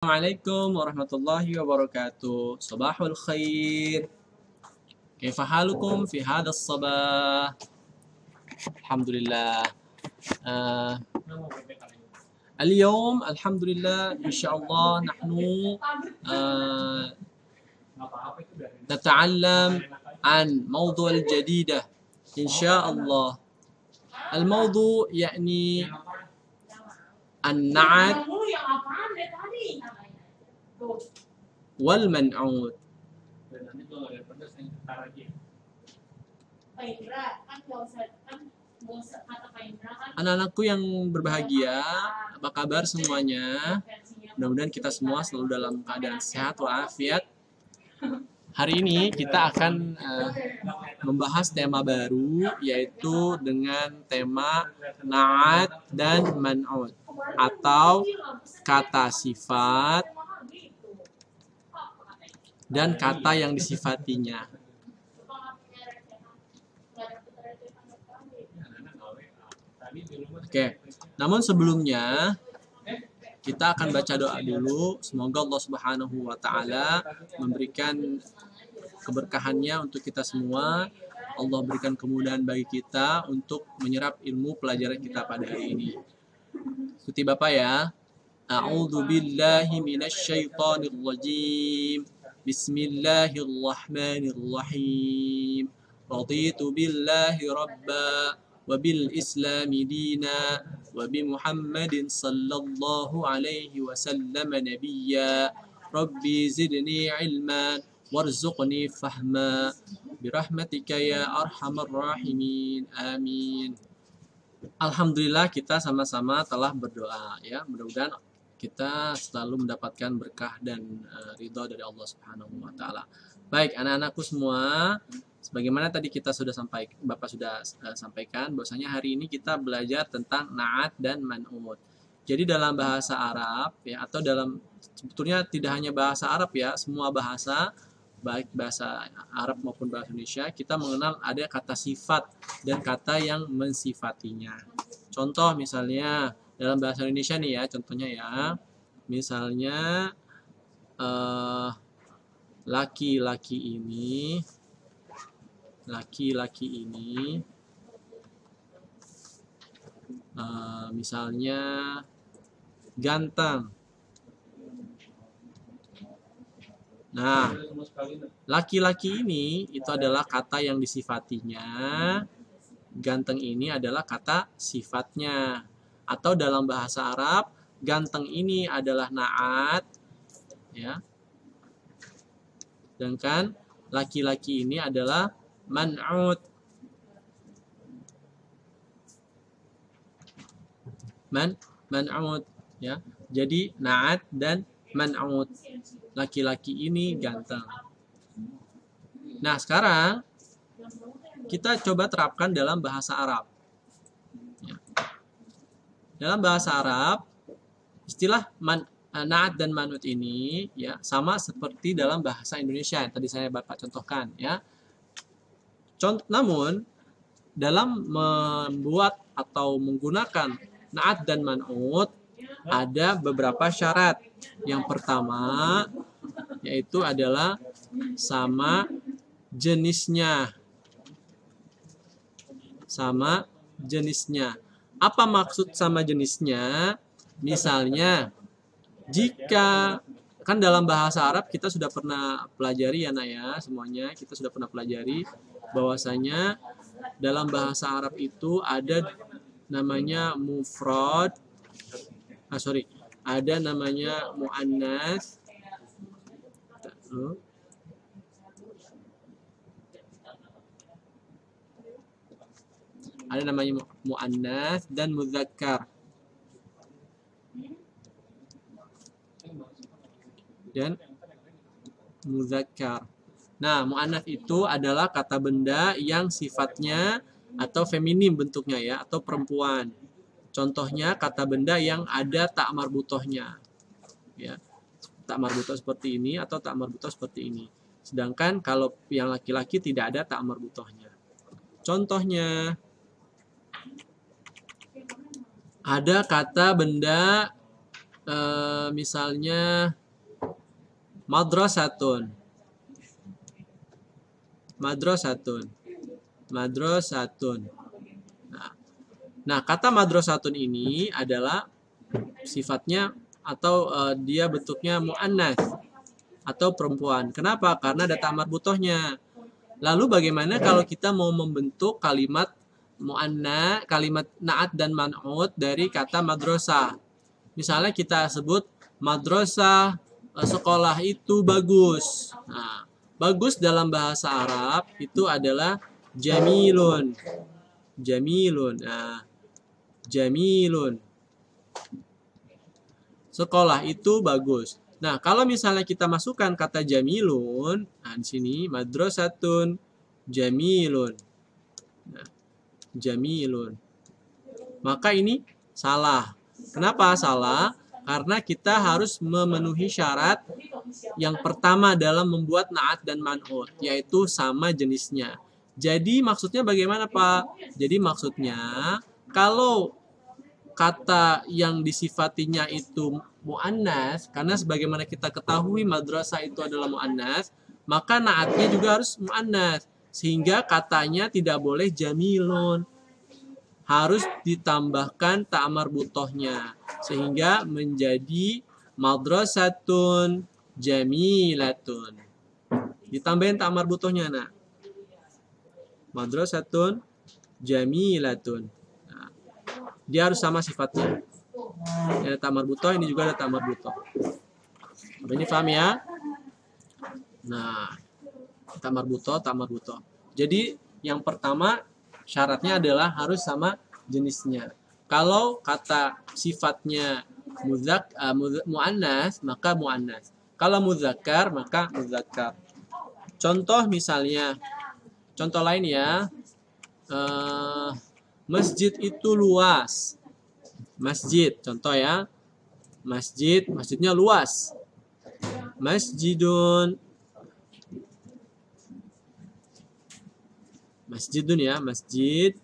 Assalamualaikum warahmatullahi wabarakatuh. Sabahul khair. Kaifa halukum fi hadha as-sabah? Alhamdulillah. اليوم الحمد لله إن شاء الله نحن نتعلم عن موضوع جديدة إن شاء الله. الموضوع يعني النعت والمنعوت. Anak-anakku yang berbahagia, apa kabar semuanya? Mudah-mudahan kita semua selalu dalam keadaan sehat walafiat. Hari ini kita akan membahas tema baru, yaitu dengan tema na'at dan man'ut, atau kata sifat dan kata yang disifatinya. Oke, namun sebelumnya kita akan baca doa dulu. Semoga Allah Subhanahu wa Ta'ala memberikan keberkahannya untuk kita semua. Allah berikan kemudahan bagi kita untuk menyerap ilmu pelajaran kita pada hari ini. Ikuti Bapak ya. A'udzu billahi minasyaitonir rajim. Bismillahirrahmanirrahim. Raditu billahi rabba wa bil islami dina wa bi Muhammadin sallallahu alaihi wasallam nabiyya. Rabbi zidni ilman warzuqni fahma birahmatika ya arhamar rahimin. Amin. Alhamdulillah kita sama-sama telah berdoa ya. Mudah-mudahan kita selalu mendapatkan berkah dan ridho dari Allah Subhanahu wa Ta'ala. Baik, anak-anakku semua, sebagaimana tadi kita sudah Bapak sudah sampaikan bahwasanya hari ini kita belajar tentang na'at dan man'ut. Jadi dalam bahasa Arab ya, atau sebetulnya tidak hanya bahasa Arab ya, semua bahasa, baik bahasa Arab maupun bahasa Indonesia, kita mengenal ada kata sifat dan kata yang mensifatinya. Contoh misalnya dalam bahasa Indonesia nih ya, contohnya ya, misalnya laki-laki ini misalnya ganteng. Nah, laki-laki ini itu adalah kata yang disifatinya, ganteng ini adalah kata sifatnya. Atau dalam bahasa Arab, ganteng ini adalah na'at, ya. Sedangkan laki-laki ini adalah man'ut. Man'ut, ya. Jadi na'at dan man'ut. Laki-laki ini ganteng. Nah, sekarang kita coba terapkan dalam bahasa Arab. Ya. Dalam bahasa Arab, istilah na'at dan man'ut ini ya sama seperti dalam bahasa Indonesia yang tadi saya Bapak contohkan ya. Namun dalam membuat atau menggunakan na'at dan man'ut ada beberapa syarat. Yang pertama yaitu adalah sama jenisnya. Sama jenisnya. Apa maksud sama jenisnya? Misalnya, jika kan dalam bahasa Arab kita sudah pernah pelajari ya nak ya, semuanya kita sudah pernah pelajari bahwasanya dalam bahasa Arab itu ada namanya mufrad, ada namanya muannas, ada namanya muannas dan mudzakkar. Dan mudzakkar. Nah, muannas itu adalah kata benda yang sifatnya atau feminim bentuknya ya, atau perempuan. Contohnya kata benda yang ada tak marbutohnya. Ya. Tak marbutoh seperti ini atau tak marbutoh seperti ini. Sedangkan kalau yang laki-laki tidak ada tak marbutohnya. Contohnya ada kata benda Misalnya madrasatun, madrasatun, madrasatun. Nah, kata madrasatun ini adalah sifatnya atau dia bentuknya muannats atau perempuan. Kenapa? Karena ada ta'mar butohnya. Lalu bagaimana kalau kita mau membentuk kalimat muanna, kalimat na'at dan man'ut dari kata madrasah? Misalnya kita sebut madrasah, sekolah itu bagus. Nah, bagus dalam bahasa Arab itu adalah jamilun. Jamilun. Nah, jamilun. Sekolah itu bagus. Nah, kalau misalnya kita masukkan kata jamilun, nah di sini madrasatun jamilun. Nah, jamilun. Maka ini salah. Kenapa salah? Karena kita harus memenuhi syarat yang pertama dalam membuat na'at dan man'ut, yaitu sama jenisnya. Jadi maksudnya bagaimana, Pak? Jadi maksudnya kalau kata yang disifatinya itu mu'annas, karena sebagaimana kita ketahui madrasah itu adalah mu'annas, maka naatnya juga harus mu'annas, sehingga katanya tidak boleh jamilun, harus ditambahkan ta'mar butohnya, sehingga menjadi madrasatun jamilatun. Ditambahin ta'mar butohnya, nah, madrasatun jamilatun. Dia harus sama sifatnya. Ada ta'mar butoh, ini juga ada ta'mar butoh. Ini paham ya? Nah, ta'mar butoh, ta'mar butoh. Jadi yang pertama syaratnya adalah harus sama jenisnya. Kalau kata sifatnya mu'annas, maka mu'annas. Kalau muzakkar, maka muzakkar. Contoh misalnya, contoh lain ya. Masjid itu luas. Masjid, contoh ya. Masjid, masjidnya luas. Masjidun. Masjidun ya, masjid.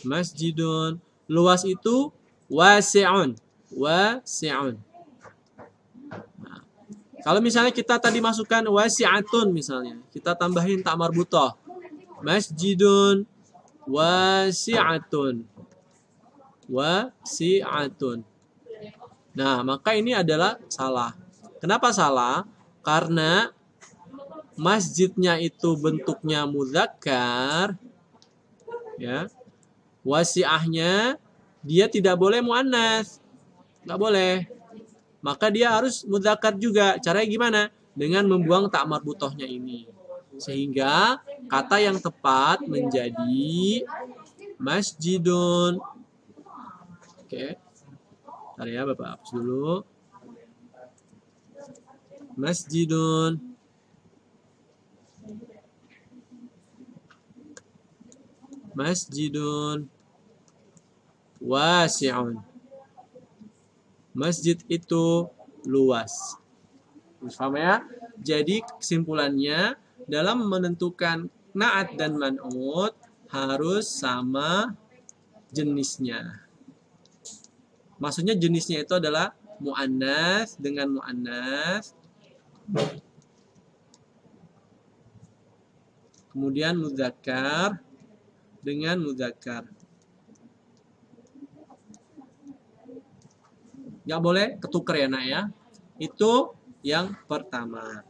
Masjidun. Luas itu wasi'un. Wasi'un. Nah, kalau misalnya kita tadi masukkan wasi'atun misalnya, kita tambahin ta'mar butoh. Masjidun wasi'atun. Wasi'atun. Nah, maka ini adalah salah. Kenapa salah? Karena masjidnya itu bentuknya muzakkar, ya. Wasi'ahnya dia tidak boleh muannas, nggak boleh. Maka dia harus muzakkar juga. Caranya gimana? Dengan membuang ta'mar butohnya ini, sehingga kata yang tepat menjadi masjidun. Oke. Bentar ya, Bapak hapus dulu. Masjidun. Masjidun wasi'un. Masjid itu luas. Paham ya? Jadi kesimpulannya dalam menentukan na'at dan man'ut harus sama jenisnya. Maksudnya jenisnya itu adalah mu'annas dengan mu'annas. Kemudian muzakkar dengan muzakkar. Nggak boleh ketuker ya, nak ya. Itu yang pertama.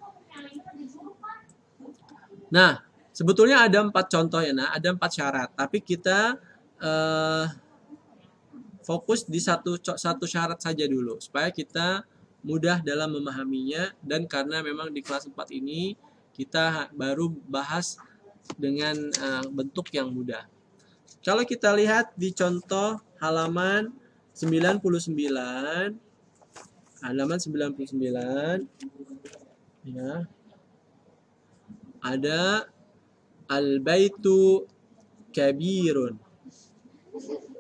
Nah, sebetulnya ada 4 contoh ya, nak. Ada 4 syarat. Tapi kita fokus di satu syarat saja dulu, supaya kita mudah dalam memahaminya. Dan karena memang di kelas 4 ini kita baru bahas dengan bentuk yang mudah. Kalau kita lihat di contoh halaman 99, halaman 99 ya, ada al-baitu kabirun,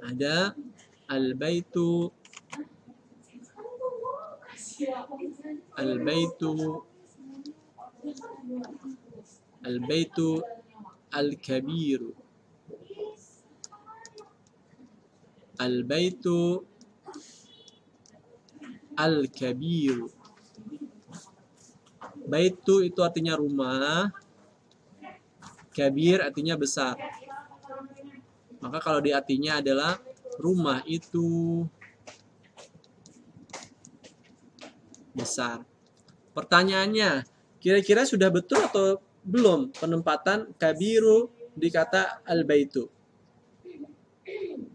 ada al-baitu al-kabiru. Al-baitu al-kabiru. Baitu itu artinya rumah, kabir artinya besar. Maka kalau di artinya adalah rumah itu besar. Pertanyaannya, kira-kira sudah betul atau belum penempatan kabiru di kata al-baitu?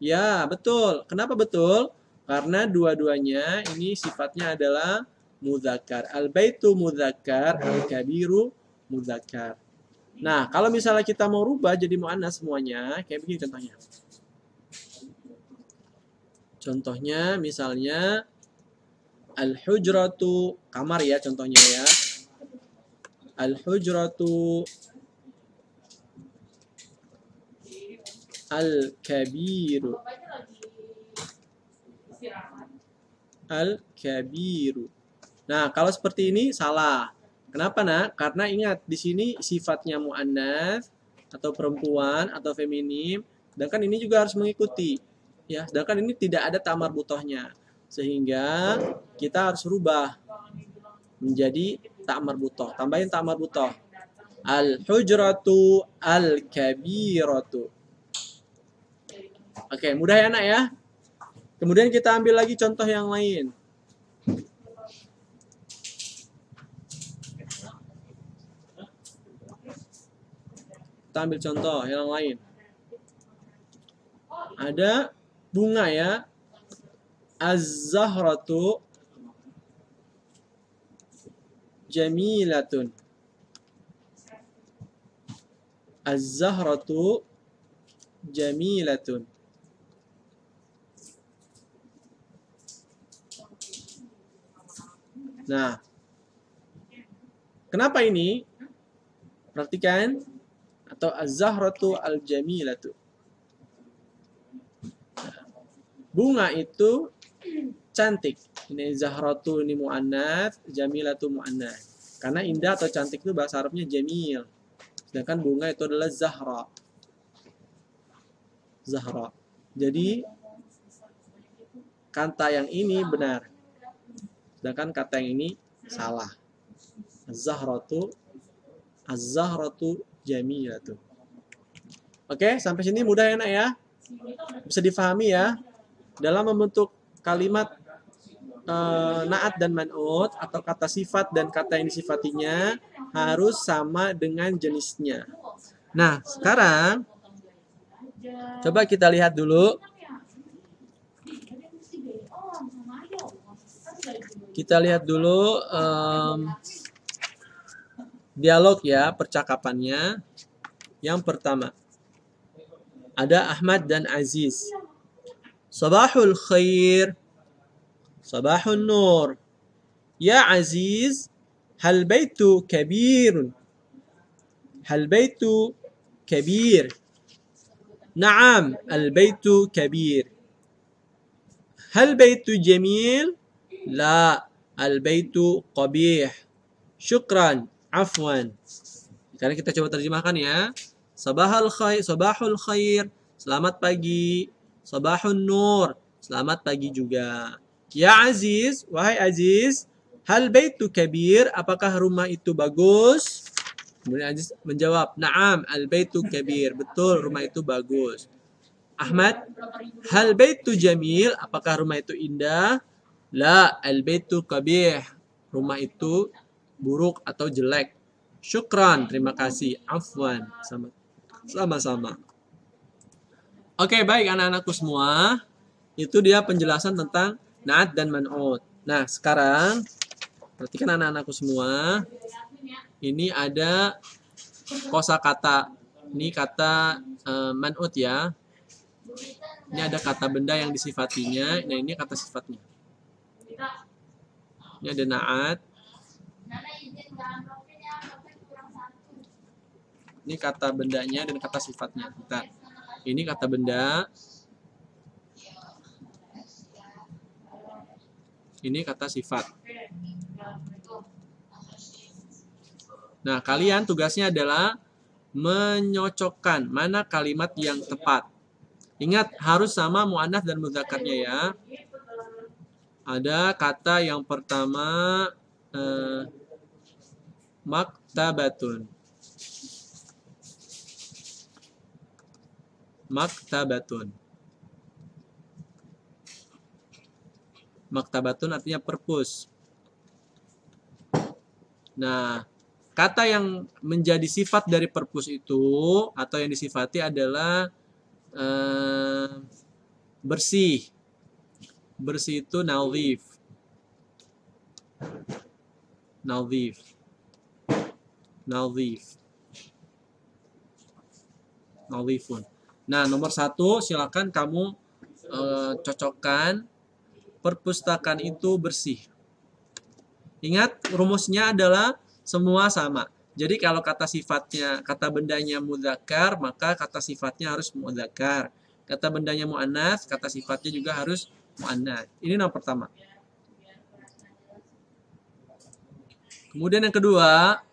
Ya, betul. Kenapa betul? Karena dua-duanya ini sifatnya adalah mudzakkar. Al-baitu mudzakkar, al-kabiru mudzakkar. Nah, kalau misalnya kita mau rubah jadi muannas semuanya, kayak begini contohnya. Contohnya misalnya al-hujratu, kamar ya contohnya ya. Al-hujratu al-kabiru. Al-kabiru. Nah, kalau seperti ini salah. Kenapa, Nak? Karena ingat di sini sifatnya muannats atau perempuan atau feminim, sedangkan ini juga harus mengikuti. Ya, sedangkan ini tidak ada ta'mar butohnya. Sehingga kita harus rubah menjadi ta'mar butoh. Tambahin ta'mar butoh. Al-hujratu al-kabiratu. Oke, mudah ya, Nak ya? Kemudian kita ambil lagi contoh yang lain. Kita ambil contoh yang lain. Ada bunga ya. Az-zahratu jamilatun. Az-zahratu jamilatun. Nah, kenapa ini? Perhatikan. Atau az-zahratu al-jamilatu. Bunga itu cantik. Ini zahratu ini muannats, jamilatu muannats. Karena indah atau cantik itu bahasa Arabnya jamil. Sedangkan bunga itu adalah zahra. Zahra. Jadi kata yang ini benar. Sedangkan kata yang ini salah. Az-zahratu jamilatu. Oke, sampai sini mudah ya, Nak ya? Bisa difahami ya? Dalam membentuk kalimat na'at dan man'ut atau kata sifat dan kata yang disifatinya harus sama dengan jenisnya. Nah, sekarang coba kita lihat dulu. Kita lihat dulu dialog ya, percakapannya. Yang pertama, ada Ahmad dan Aziz. Sabahul khair. Sabahun nur. Ya Aziz, hal baitu kabir? Hal baitu kabir? Naam, al baitu kabir. Hal baitu jamil? La, al baitu qabih. Syukran, afwan. Sekarang kita coba terjemahkan ya. Sabahul khair, selamat pagi. Sabahun nur, selamat pagi juga. Ya Aziz, wahai Aziz, hal baitu kabir, apakah rumah itu bagus? Kemudian Aziz menjawab, na'am, al baitu kabir, betul rumah itu bagus. Ahmad, hal baitu jamil, apakah rumah itu indah? La, al baitu qabih, rumah itu buruk atau jelek. Syukran, terima kasih. Afwan, sama-sama. Oke, baik anak-anakku semua. Itu dia penjelasan tentang na'at dan man'ut. Nah, sekarang perhatikan anak-anakku semua. Ini ada kosakata. Ini kata man'ut ya. Ini ada kata benda yang disifatinya. Nah, ini kata sifatnya. Ini ada na'at. Ini kata bendanya dan kata sifatnya. Bentar. Ini kata benda. Ini kata sifat. Nah, kalian tugasnya adalah menyocokkan mana kalimat yang tepat. Ingat, harus sama muannats dan mudzakarnya ya. Ada kata yang pertama maktabatun. Maktabatun. Maktabatun artinya perpus. Nah, kata yang menjadi sifat dari perpus itu atau yang disifati adalah bersih. Bersih itu nadhif. Nadhif. Nadhif. Nadhifun. Nah, nomor 1 silakan kamu cocokkan perpustakaan itu bersih. Ingat, rumusnya adalah semua sama. Jadi kalau kata sifatnya, kata bendanya mudzakkar, maka kata sifatnya harus mudzakkar. Kata bendanya muannats, kata sifatnya juga harus muannats. Ini nomor pertama. Kemudian yang kedua,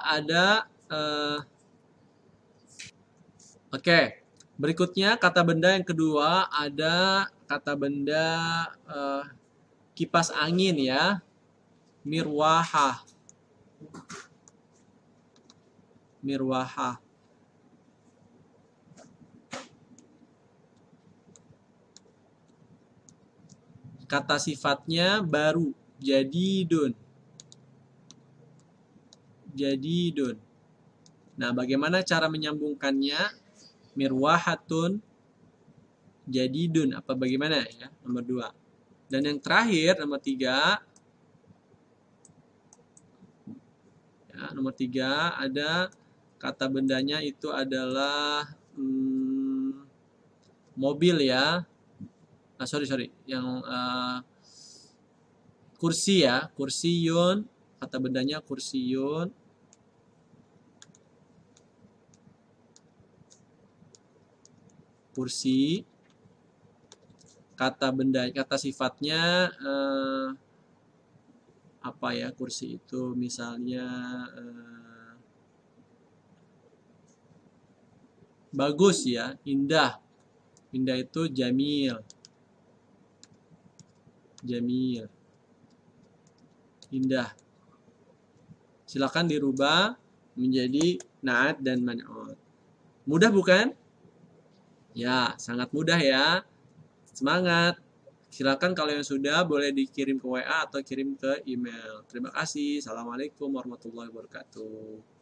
ada oke. Berikutnya kata benda yang kedua ada kata benda kipas angin ya. Mirwahah. Mirwahah. Kata sifatnya baru. Jadidun. Jadidun. Nah, bagaimana cara menyambungkannya? Mirwahatun jadidun. Apa bagaimana ya? Nomor 2. Dan yang terakhir, nomor 3. Ya, nomor 3 ada kata bendanya itu adalah mobil ya. Sorry. Yang kursi ya. Kursiyun. Kata bendanya kursiyun. Kursi. Kata benda, kata sifatnya apa ya kursi itu? Misalnya bagus ya, indah. Indah itu jamil. Jamil. Indah. Silakan dirubah menjadi naat dan man'ut. Mudah bukan? Ya, sangat mudah ya. Semangat. Silakan kalau yang sudah boleh dikirim ke WA atau kirim ke email. Terima kasih. Assalamualaikum warahmatullahi wabarakatuh.